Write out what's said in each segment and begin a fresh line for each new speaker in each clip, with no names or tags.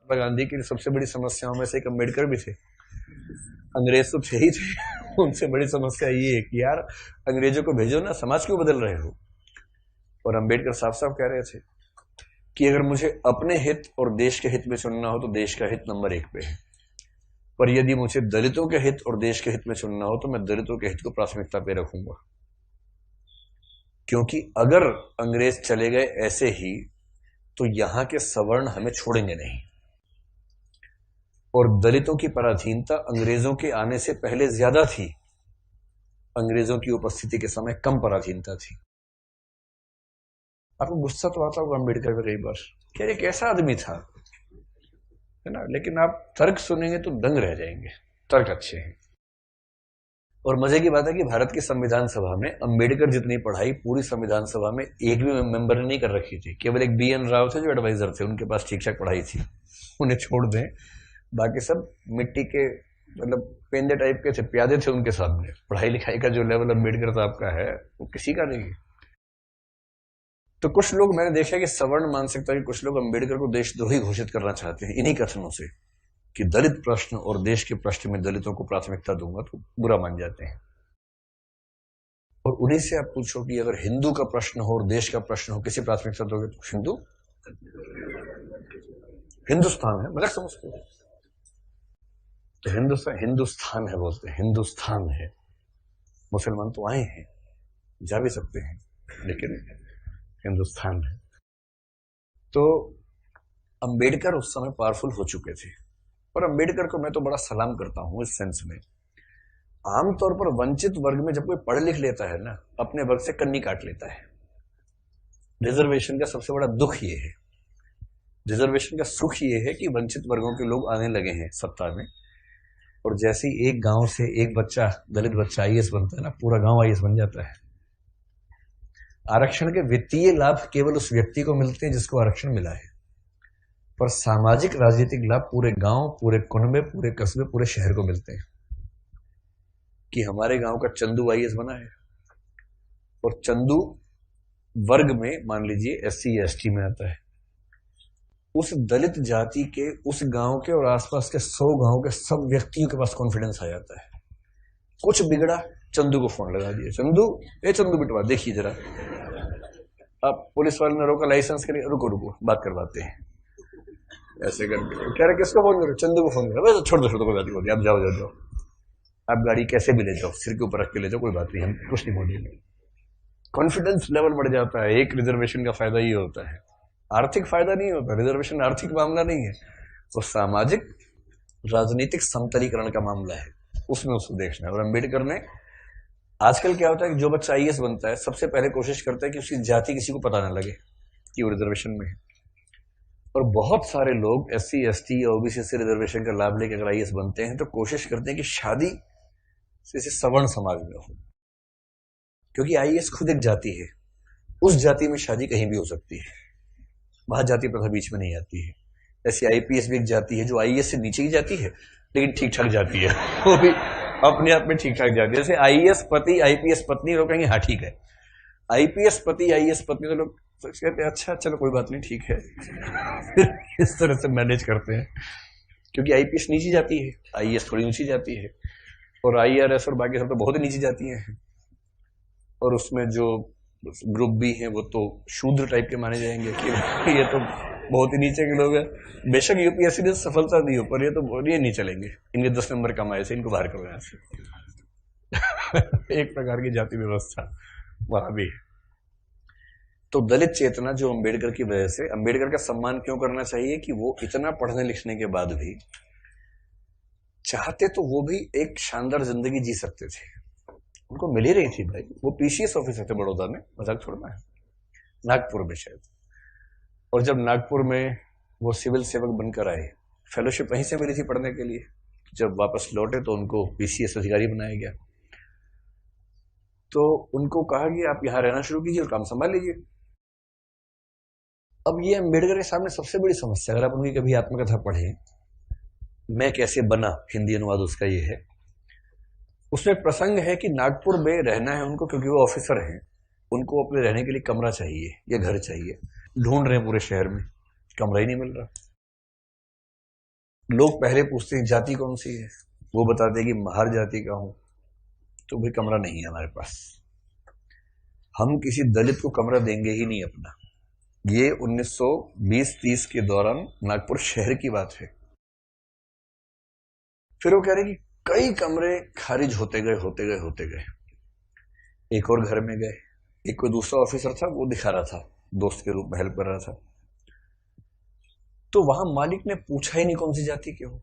महात्मा गांधी की सबसे बड़ी समस्याओं में से एक अम्बेडकर भी थे। अंग्रेज तो थे ही थे, उनसे बड़ी समस्या ये है कि यार अंग्रेजों को भेजो ना, समाज क्यों बदल रहे हो। और अम्बेडकर साफ साफ कह रहे थे कि अगर मुझे अपने हित और देश के हित में चुनना हो तो देश का हित नंबर 1 पे है, पर यदि मुझे दलितों के हित और देश के हित में चुनना हो तो मैं दलितों के हित को प्राथमिकता पे रखूंगा। क्योंकि अगर अंग्रेज चले गए ऐसे ही तो यहां के सवर्ण हमें छोड़ेंगे नहीं, और दलितों की पराधीनता अंग्रेजों के आने से पहले ज्यादा थी, अंग्रेजों की उपस्थिति के समय कम पराधीनता थी। आपको गुस्सा तो आता होगा अम्बेडकर पे कई बार, क्या ये कैसा आदमी था, है ना, लेकिन आप तर्क सुनेंगे तो दंग रह जाएंगे, तर्क अच्छे हैं। और मजे की बात है कि भारत की संविधान सभा में अंबेडकर जितनी पढ़ाई पूरी संविधान सभा में एक भी मेंबर ने नहीं कर रखी थी। केवल एक BN राव थे जो एडवाइजर थे, उनके पास ठीक ठाक पढ़ाई थी, उन्हें छोड़ दें, बाकी सब मिट्टी के मतलब पेंदे टाइप के थे, प्यादे थे उनके सामने। पढ़ाई लिखाई का जो लेवल अम्बेडकर साहब का है वो किसी का नहीं है। तो कुछ लोग, मैंने देखा कि सवर्ण मानसिकता के कुछ लोग अम्बेडकर को देशद्रोही घोषित करना चाहते हैं इन्हीं कथनों से कि दलित प्रश्न और देश के प्रश्न में दलितों को प्राथमिकता दूंगा तो बुरा मान जाते हैं। और उन्हीं से आप पूछो कि अगर हिंदू का प्रश्न हो और देश का प्रश्न हो, किसी प्राथमिकता दोगे? तो हिंदू, हिंदुस्तान है, मजाक समझते हो तो हिंदुस्तान है बोलते हैं, हिंदुस्तान है। मुसलमान तो आए हैं, जा भी सकते हैं, लेकिन हिंदुस्तान है। तो अंबेडकर उस समय पावरफुल हो चुके थे, और अंबेडकर को मैं तो बड़ा सलाम करता हूं इस सेंस में। आमतौर पर वंचित वर्ग में जब कोई पढ़ लिख लेता है ना, अपने वर्ग से कन्नी काट लेता है। रिजर्वेशन का सबसे बड़ा दुख ये है, रिजर्वेशन का सुख ये है कि वंचित वर्गों के लोग आने लगे हैं सत्ता में, और जैसे ही एक गांव से एक बच्चा, दलित बच्चा IAS बनता है ना, पूरा गांव IAS बन जाता है। आरक्षण के वित्तीय लाभ केवल उस व्यक्ति को मिलते हैं जिसको आरक्षण मिला है, पर सामाजिक राजनीतिक लाभ पूरे गांव, पूरे कुनबे, पूरे कस्बे, पूरे शहर को मिलते हैं। कि हमारे गांव का चंदू IAS बना है, और चंदू वर्ग में मान लीजिए SC ST में आता है, उस दलित जाति के, उस गांव के और आसपास के 100 गांव के सब व्यक्तियों के पास कॉन्फिडेंस आ जाता है। कुछ बिगड़ा, चंदू को फोन लगा दिया, चंदू बिटवा देखिए जरा। अब पुलिस वाले ने रोका, लाइसेंस के लिए, रुको बात करवाते हैं, ऐसे करके कह रहे किसको फोन करो? चंदू को फोन करो। छोड़ दो कोई बात नहीं, आप जाओ, आप गाड़ी कैसे भी ले जाओ, सिर के ऊपर रख के ले जाओ, कोई बात नहीं, हम कुछ नहीं बोलेंगे। कॉन्फिडेंस लेवल बढ़ जाता है। एक रिजर्वेशन का फायदा ये होता है, आर्थिक फायदा नहीं होता। रिजर्वेशन आर्थिक मामला नहीं है, वो सामाजिक राजनीतिक समतलीकरण का मामला है, उसमें उसको देखना है। और अम्बेडकर ने, आजकल क्या होता है कि जो बच्चा IAS बनता है सबसे पहले कोशिश करता है कि उसकी जाति किसी को पता ना लगे कि वो रिजर्वेशन में है। और बहुत सारे लोग SC ST या OBC से रिजर्वेशन का लाभ लेकर अगर IAS बनते हैं तो कोशिश करते हैं कि शादी से सवर्ण समाज में हो, क्योंकि IAS खुद एक जाति है, उस जाति में शादी कहीं भी हो सकती है, वहां जाति प्रथा बीच में नहीं आती है। ऐसे IPS भी एक जाति है जो IAS से नीचे की जाती है, लेकिन ठीक ठाक जाती है, वो भी अपने आप में ठीक ठाक जाती है। जैसे IAS पति IPS पत्नी, लोग कहेंगे हाँ ठीक है, IPS पति IAS पत्नी, तो लोग कहते हैं अच्छा चलो कोई बात नहीं ठीक है इस तरह से मैनेज करते हैं, क्योंकि IPS नीची जाती है, IAS थोड़ी ऊंची जाती है, और IRS और बाकी सब तो बहुत ही नीची जाती हैं। और उसमें जो ग्रुप भी हैं वो तो शूद्र टाइप के माने जाएंगे कि ये तो बहुत ही नीचे के लोग हैं। बेशक UPSC ने सफलता दी हो, पर ये तो ये नहीं चलेंगे, इनके 10 नंबर कम आए से इनको बाहर करो यहाँ से एक प्रकार की जाति व्यवस्था वहां भी है। तो दलित चेतना जो अम्बेडकर की वजह से, अम्बेडकर का सम्मान क्यों करना चाहिए कि वो इतना पढ़ने लिखने के बाद भी चाहते तो वो भी एक शानदार जिंदगी जी सकते थे, उनको मिल ही रही थी भाई। वो PCS ऑफिसर थे बड़ौदा में, मजाक छोड़ना है, नागपुर में शायद। और जब नागपुर में वो सिविल सेवक बनकर आए, फेलोशिप वहीं से मिली थी पढ़ने के लिए, जब वापस लौटे तो उनको PCS अधिकारी बनाया गया। तो उनको कहा कि आप यहां रहना शुरू कीजिए और काम संभाल लीजिए। अब ये अम्बेडकर के सामने सबसे बड़ी समस्या, अगर आप उनकी कभी आत्मकथा पढ़ें, मैं कैसे बना, हिंदी अनुवाद उसका ये है, उसमें प्रसंग है कि नागपुर में रहना है उनको, क्योंकि वो ऑफिसर हैं, उनको अपने रहने के लिए कमरा चाहिए या घर चाहिए। ढूंढ रहे हैं पूरे शहर में, कमरा ही नहीं मिल रहा। लोग पहले पूछते हैं जाति कौन सी है, वो बताते हैं कि महार जाति का हूं, तो भाई कमरा नहीं है हमारे पास, हम किसी दलित को कमरा देंगे ही नहीं अपना। ये 1920-30 के दौरान नागपुर शहर की बात है। फिर वो कह रहे कि कई कमरे खारिज होते गए। एक और घर में गए, एक कोई दूसरा ऑफिसर था, वो दिखा रहा था, दोस्त के रूप में हेल्प कर रहा था। तो वहां मालिक ने पूछा ही नहीं कौन सी जाति के हो,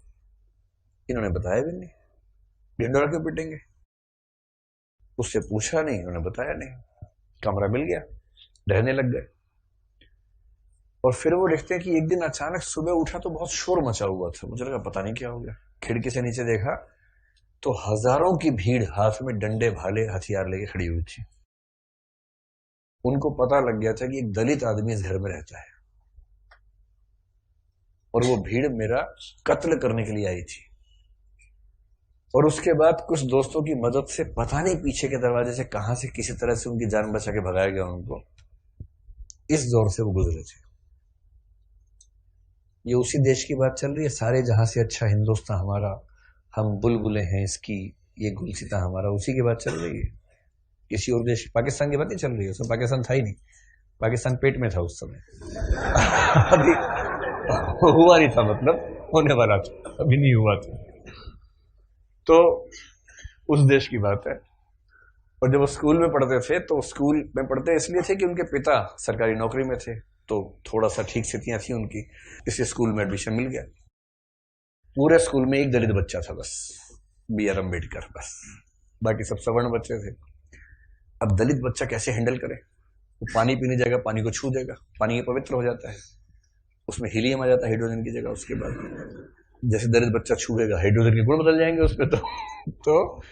इन्होंने बताया भी नहीं, ढिंडोरा क्यों पिटेंगे, उससे पूछा नहीं, उन्होंने बताया नहीं, कमरा मिल गया, रहने लग गए। और फिर वो देखते हैं कि एक दिन अचानक सुबह उठा तो बहुत शोर मचा हुआ था, मुझे लगा पता नहीं क्या हो गया, खिड़की से नीचे देखा तो हजारों की भीड़ हाथ में डंडे भाले हथियार लेके खड़ी हुई थी। उनको पता लग गया था कि एक दलित आदमी इस घर में रहता है और वो भीड़ मेरा कत्ल करने के लिए आई थी। और उसके बाद कुछ दोस्तों की मदद से पता नहीं पीछे के दरवाजे से कहां से किसी तरह से उनकी जान बचा के भगाया गया उनको। इस दौर से वो गुजरे थे। ये उसी देश की बात चल रही है, सारे जहां से अच्छा हिंदुस्तान हमारा, हम बुलबुलें हैं इसकी, ये गुलसिता हमारा, उसी की बात चल रही है। किसी और देश, पाकिस्तान की बात नहीं चल रही है, उसमें पाकिस्तान था ही नहीं, पाकिस्तान पेट में था उस समय अभी हुआ नहीं था, मतलब होने वाला था, अभी नहीं हुआ था। तो उस देश की बात है। और जब वो स्कूल में पढ़ते थे तो स्कूल में पढ़ते इसलिए थे कि उनके पिता सरकारी नौकरी में थे, तो थोड़ा सा ठीक स्थितियां थी उनकी, इसलिए स्कूल में एडमिशन मिल गया। पूरे स्कूल में एक दलित बच्चा था बस, BR अम्बेडकर, बस, बाकी सब सवर्ण बच्चे थे। अब दलित बच्चा कैसे हैंडल करे, वो पानी पीने जाएगा, पानी को छू देगा, पानी पवित्र हो जाता है, उसमें हीलियम आ जाता है हाइड्रोजन की जगह। उसके बाद जैसे दलित बच्चा छूएगा हाइड्रोजन के गुण बदल जाएंगे उस पर। तो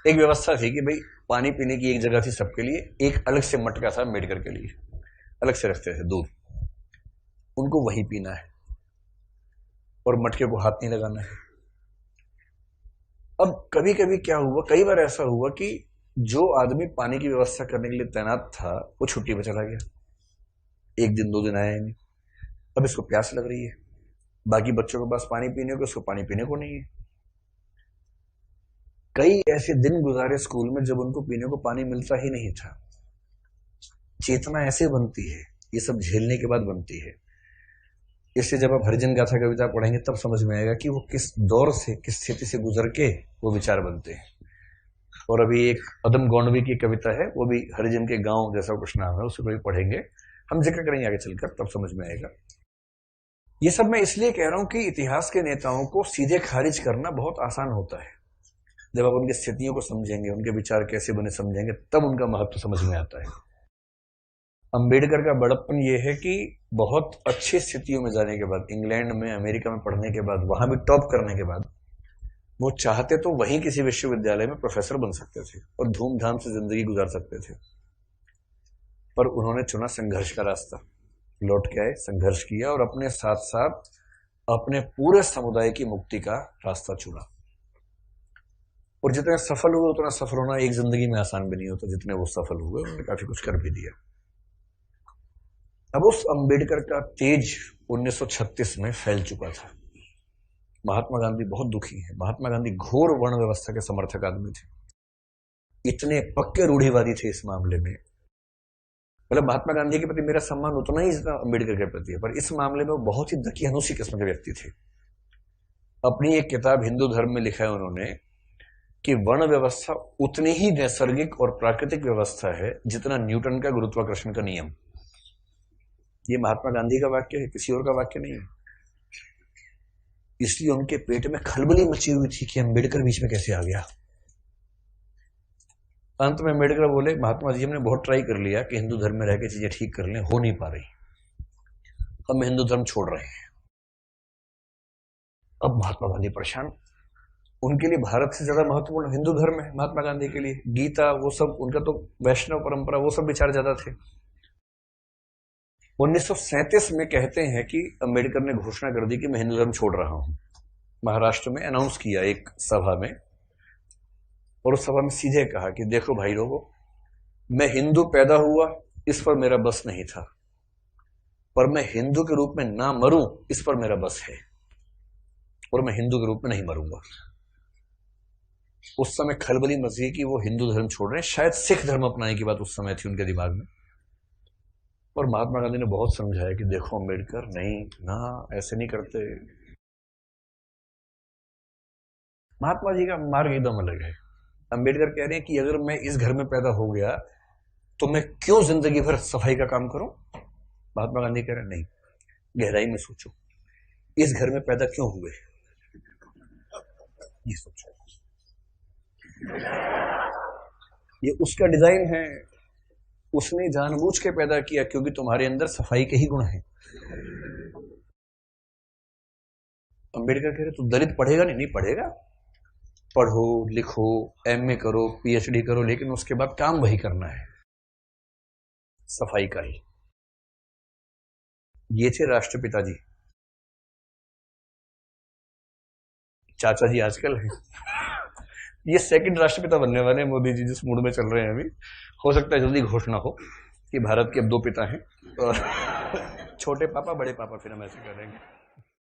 एक व्यवस्था थी कि भाई पानी पीने की एक जगह थी सबके लिए, एक अलग से मटका था अम्बेडकर के लिए, अलग से रखते थे दूर, उनको वही पीना है और मटके को हाथ नहीं लगाना है। अब कभी कभी क्या हुआ, कई बार ऐसा हुआ कि जो आदमी पानी की व्यवस्था करने के लिए तैनात था वो छुट्टी पर चला गया, एक दिन 2 दिन आया ही नहीं। अब इसको प्यास लग रही है, बाकी बच्चों के पास पानी पीने को, इसको पानी पीने को नहीं है। कई ऐसे दिन गुजारे स्कूल में जब उनको पीने को पानी मिलता ही नहीं था। चेतना ऐसे बनती है, ये सब झेलने के बाद बनती है। इससे जब आप हरिजन गाथा कविता पढ़ेंगे तब समझ में आएगा कि वो किस दौर से, किस स्थिति से गुजर के वो विचार बनते हैं। और अभी एक अदम गौंडवी की कविता है, वो भी हरिजन के गांव जैसा कुछ नाम है, उसको भी पढ़ेंगे, हम जिक्र करेंगे आगे चलकर, तब समझ में आएगा। ये सब मैं इसलिए कह रहा हूं कि इतिहास के नेताओं को सीधे खारिज करना बहुत आसान होता है। जब आप उनकी स्थितियों को समझेंगे, उनके विचार कैसे बने समझेंगे, तब उनका महत्व समझ में आता है। अंबेडकर का बड़प्पन यह है कि बहुत अच्छी स्थितियों में जाने के बाद, इंग्लैंड में, अमेरिका में पढ़ने के बाद, वहां भी टॉप करने के बाद, वो चाहते तो वहीं किसी विश्वविद्यालय में प्रोफेसर बन सकते थे और धूमधाम से जिंदगी गुजार सकते थे, पर उन्होंने चुना संघर्ष का रास्ता। लौट के आए, संघर्ष किया और अपने साथ साथ अपने पूरे समुदाय की मुक्ति का रास्ता चुना। और जितने सफल हुए उतना सफल होना एक जिंदगी में आसान भी नहीं होता, जितने वो सफल हुए उन्होंने काफी कुछ कर भी दिया। अब उस अंबेडकर का तेज 1936 में फैल चुका था। महात्मा गांधी बहुत दुखी है। महात्मा गांधी घोर वर्ण व्यवस्था के समर्थक आदमी थे, इतने पक्के रूढ़िवादी थे इस मामले में। मतलब महात्मा गांधी के प्रति मेरा सम्मान उतना ही जितना अंबेडकर के प्रति है, पर इस मामले में वो बहुत ही दकियानूसी किस्म के व्यक्ति थे। अपनी एक किताब हिंदू धर्म में लिखा है उन्होंने कि वर्ण व्यवस्था उतनी ही नैसर्गिक और प्राकृतिक व्यवस्था है जितना न्यूटन का गुरुत्वाकर्षण का नियम। ये महात्मा गांधी का वाक्य है, किसी और का वाक्य नहीं है। इसलिए उनके पेट में खलबली मची हुई थी कि अंबेडकर बीच में कैसे आ गया। अंत में अम्बेडकर बोले, महात्मा जी हमने बहुत ट्राई कर लिया कि हिंदू धर्म में रह के चीजें ठीक कर लें, हो नहीं पा रही, हम हिंदू धर्म छोड़ रहे हैं। अब महात्मा गांधी परेशान, उनके लिए भारत से ज्यादा महत्वपूर्ण हिंदू धर्म है महात्मा गांधी के लिए, गीता वो सब, उनका तो वैष्णव परंपरा वो सब विचार ज्यादा थे। 1937 में कहते हैं कि अम्बेडकर ने घोषणा कर दी कि मैं हिंदू धर्म छोड़ रहा हूं। महाराष्ट्र में अनाउंस किया एक सभा में, और उस सभा में सीधे कहा कि देखो भाई लोगों, मैं हिंदू पैदा हुआ इस पर मेरा बस नहीं था, पर मैं हिंदू के रूप में ना मरूं इस पर मेरा बस है। और मैं हिंदू के रूप में नहीं मरूंगा। उस समय खलबली मची कि वो हिंदू धर्म छोड़ रहे हैं, शायद सिख धर्म अपनाने की बात उस समय थी उनके दिमाग में। और महात्मा गांधी ने बहुत समझाया कि देखो अम्बेडकर, नहीं ना, ऐसे नहीं करते। महात्मा जी का मार्ग एकदम अलग है। अम्बेडकर कह रहे हैं कि अगर मैं इस घर में पैदा हो गया तो मैं क्यों जिंदगी भर सफाई का काम करूं। महात्मा गांधी कह रहे हैं नहीं, गहराई में सोचो, इस घर में पैदा क्यों हुए, ये सोचो। ये उसका डिजाइन है, उसने जानबूझ के पैदा किया क्योंकि तुम्हारे अंदर सफाई के ही गुण हैं। अम्बेडकर कह रहे तू दलित पढ़ेगा नहीं, नहीं पढ़ेगा, पढ़ो लिखो, एमए करो, पीएचडी करो, लेकिन उसके बाद काम वही करना है, सफाई का ही। ये थे राष्ट्रपिता जी। चाचा जी आजकल है। ये सेकंड राष्ट्रपिता बनने वाले हैं मोदी जी, जिस मूड में चल रहे हैं अभी। हो सकता है जल्दी घोषणा हो कि भारत के अब 2 पिता हैं, और छोटे पापा बड़े पापा, फिर हम ऐसे करेंगे।